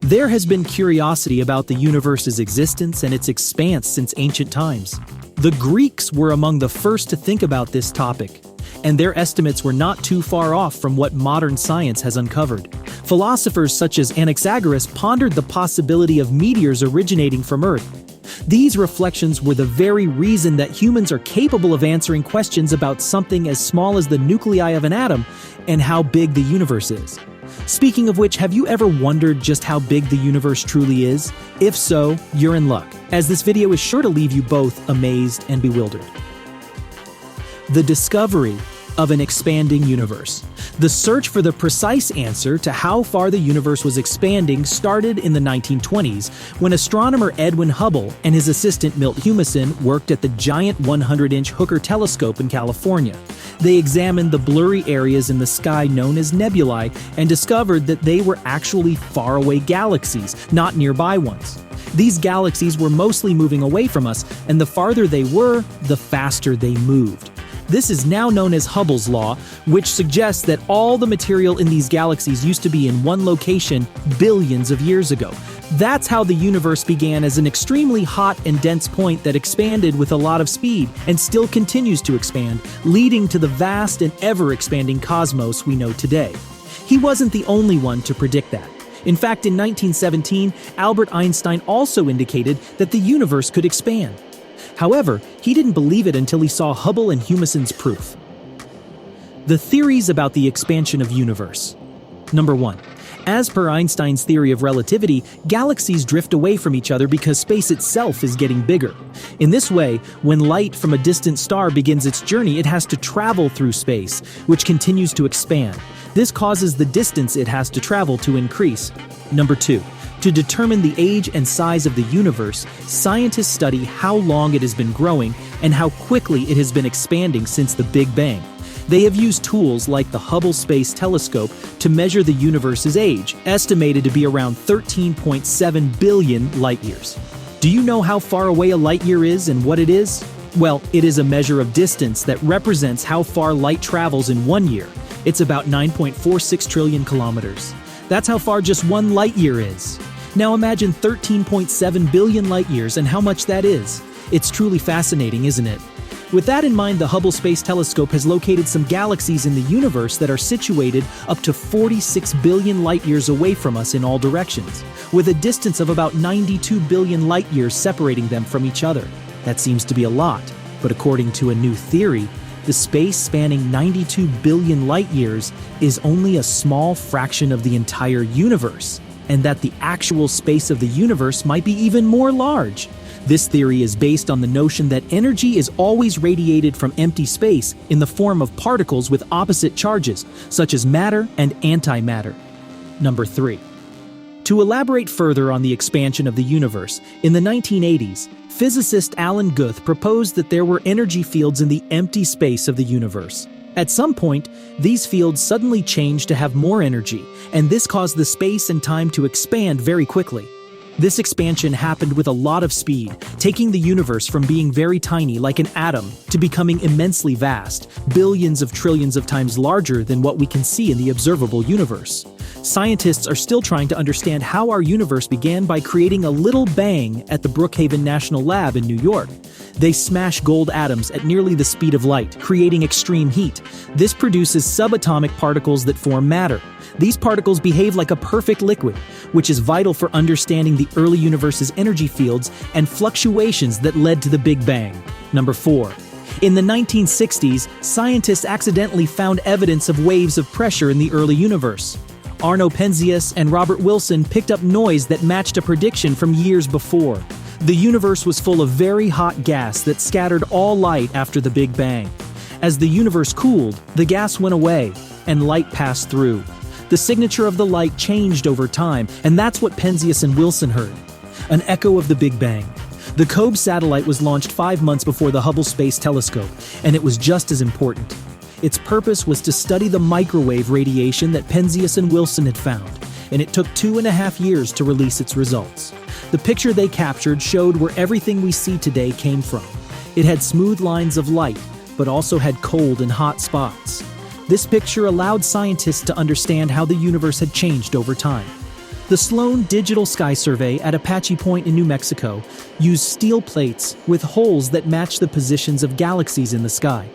There has been curiosity about the universe's existence and its expanse since ancient times. The Greeks were among the first to think about this topic, and their estimates were not too far off from what modern science has uncovered. Philosophers such as Anaxagoras pondered the possibility of meteors originating from Earth. These reflections were the very reason that humans are capable of answering questions about something as small as the nuclei of an atom and how big the universe is. Speaking of which, have you ever wondered just how big the universe truly is? If so, you're in luck, as this video is sure to leave you both amazed and bewildered. The discovery of an expanding universe. The search for the precise answer to how far the universe was expanding started in the 1920s, when astronomer Edwin Hubble and his assistant Milt Humason worked at the giant 100-inch Hooker telescope in California. They examined the blurry areas in the sky known as nebulae and discovered that they were actually faraway galaxies, not nearby ones. These galaxies were mostly moving away from us, and the farther they were, the faster they moved. This is now known as Hubble's law, which suggests that all the material in these galaxies used to be in one location billions of years ago. That's how the universe began, as an extremely hot and dense point that expanded with a lot of speed and still continues to expand, leading to the vast and ever-expanding cosmos we know today. He wasn't the only one to predict that. In fact, in 1917, Albert Einstein also indicated that the universe could expand. However, he didn't believe it until he saw Hubble and Humason's proof. The theories about the expansion of universe. Number 1. As per Einstein's theory of relativity, galaxies drift away from each other because space itself is getting bigger. In this way, when light from a distant star begins its journey, it has to travel through space, which continues to expand. This causes the distance it has to travel to increase. Number 2. To determine the age and size of the universe, scientists study how long it has been growing and how quickly it has been expanding since the Big Bang. They have used tools like the Hubble Space Telescope to measure the universe's age, estimated to be around 13.7 billion light-years. Do you know how far away a light-year is and what it is? Well, it is a measure of distance that represents how far light travels in 1 year. It's about 9.46 trillion kilometers. That's how far just 1 light-year is. Now imagine 13.7 billion light-years and how much that is. It's truly fascinating, isn't it? With that in mind, the Hubble Space Telescope has located some galaxies in the universe that are situated up to 46 billion light-years away from us in all directions, with a distance of about 92 billion light-years separating them from each other. That seems to be a lot, but according to a new theory, the space spanning 92 billion light-years is only a small fraction of the entire universe, and that the actual space of the universe might be even more large. This theory is based on the notion that energy is always radiated from empty space in the form of particles with opposite charges, such as matter and antimatter. Number 3. To elaborate further on the expansion of the universe, in the 1980s, physicist Alan Guth proposed that there were energy fields in the empty space of the universe. At some point, these fields suddenly changed to have more energy, and this caused the space and time to expand very quickly. This expansion happened with a lot of speed, taking the universe from being very tiny like an atom to becoming immensely vast, billions of trillions of times larger than what we can see in the observable universe. Scientists are still trying to understand how our universe began by creating a little bang at the Brookhaven National Lab in New York. They smash gold atoms at nearly the speed of light, creating extreme heat. This produces subatomic particles that form matter. These particles behave like a perfect liquid, which is vital for understanding the early universe's energy fields and fluctuations that led to the Big Bang. Number 4. In the 1960s, scientists accidentally found evidence of waves of pressure in the early universe. Arno Penzias and Robert Wilson picked up noise that matched a prediction from years before. The universe was full of very hot gas that scattered all light after the Big Bang. As the universe cooled, the gas went away, and light passed through. The signature of the light changed over time, and that's what Penzias and Wilson heard. An echo of the Big Bang. The COBE satellite was launched 5 months before the Hubble Space Telescope, and it was just as important. Its purpose was to study the microwave radiation that Penzias and Wilson had found, and it took 2.5 years to release its results. The picture they captured showed where everything we see today came from. It had smooth lines of light, but also had cold and hot spots. This picture allowed scientists to understand how the universe had changed over time. The Sloan Digital Sky Survey at Apache Point in New Mexico used steel plates with holes that match the positions of galaxies in the sky.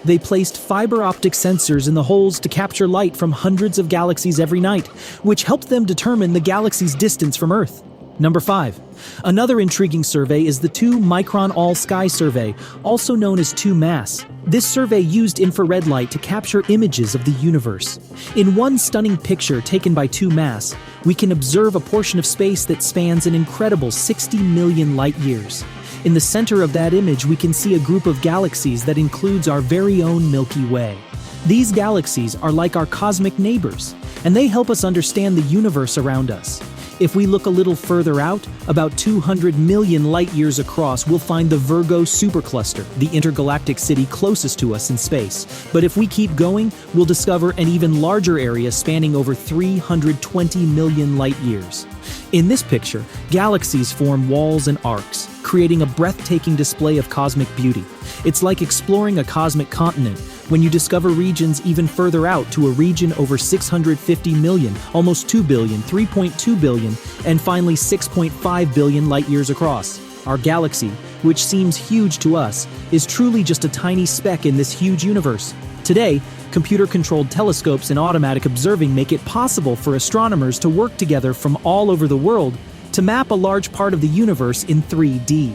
They placed fiber optic sensors in the holes to capture light from hundreds of galaxies every night, which helped them determine the galaxy's distance from Earth. Number 5. Another intriguing survey is the 2-micron all-sky survey, also known as 2MASS. This survey used infrared light to capture images of the universe. In one stunning picture taken by 2MASS, we can observe a portion of space that spans an incredible 60 million light-years. In the center of that image, we can see a group of galaxies that includes our very own Milky Way. These galaxies are like our cosmic neighbors, and they help us understand the universe around us. If we look a little further out, about 200 million light-years across, we'll find the Virgo supercluster, the intergalactic city closest to us in space. But if we keep going, we'll discover an even larger area spanning over 320 million light-years. In this picture, galaxies form walls and arcs, creating a breathtaking display of cosmic beauty. It's like exploring a cosmic continent when you discover regions even further out to a region over 650 million, almost 2 billion, 3.2 billion, and finally 6.5 billion light-years across. Our galaxy, which seems huge to us, is truly just a tiny speck in this huge universe. Today, computer-controlled telescopes and automatic observing make it possible for astronomers to work together from all over the world to map a large part of the universe in 3D.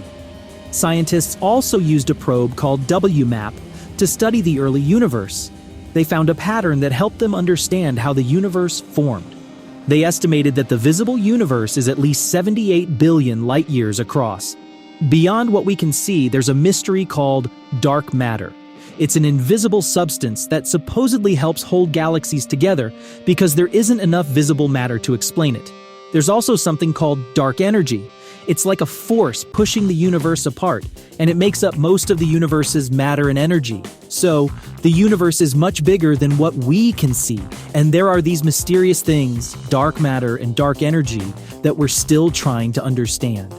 Scientists also used a probe called WMAP to study the early universe. They found a pattern that helped them understand how the universe formed. They estimated that the visible universe is at least 78 billion light-years across. Beyond what we can see, there's a mystery called dark matter. It's an invisible substance that supposedly helps hold galaxies together because there isn't enough visible matter to explain it. There's also something called dark energy. It's like a force pushing the universe apart, and it makes up most of the universe's matter and energy. So, the universe is much bigger than what we can see, and there are these mysterious things, dark matter and dark energy, that we're still trying to understand.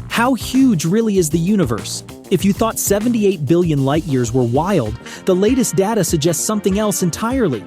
How huge really is the universe? If you thought 78 billion light-years were wild, the latest data suggests something else entirely.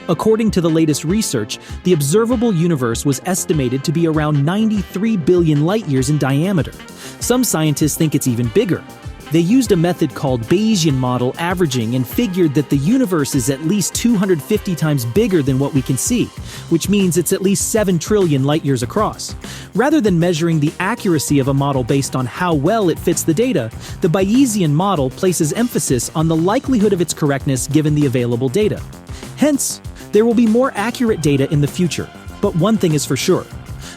According to the latest research, the observable universe was estimated to be around 93 billion light-years in diameter. Some scientists think it's even bigger. They used a method called Bayesian model averaging and figured that the universe is at least 250 times bigger than what we can see, which means it's at least 7 trillion light-years across. Rather than measuring the accuracy of a model based on how well it fits the data, the Bayesian model places emphasis on the likelihood of its correctness given the available data. Hence, there will be more accurate data in the future. But one thing is for sure: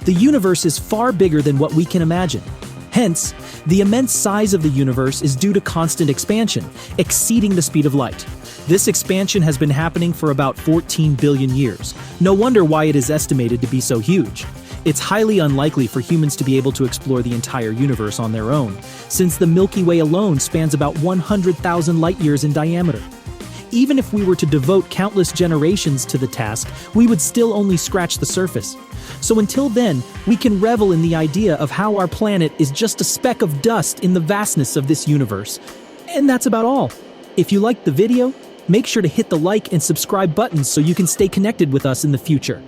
the universe is far bigger than what we can imagine. Hence, the immense size of the universe is due to constant expansion, exceeding the speed of light. This expansion has been happening for about 14 billion years. No wonder why it is estimated to be so huge. It's highly unlikely for humans to be able to explore the entire universe on their own, since the Milky Way alone spans about 100,000 light-years in diameter. Even if we were to devote countless generations to the task, we would still only scratch the surface. So until then, we can revel in the idea of how our planet is just a speck of dust in the vastness of this universe. And that's about all. If you liked the video, make sure to hit the like and subscribe buttons so you can stay connected with us in the future.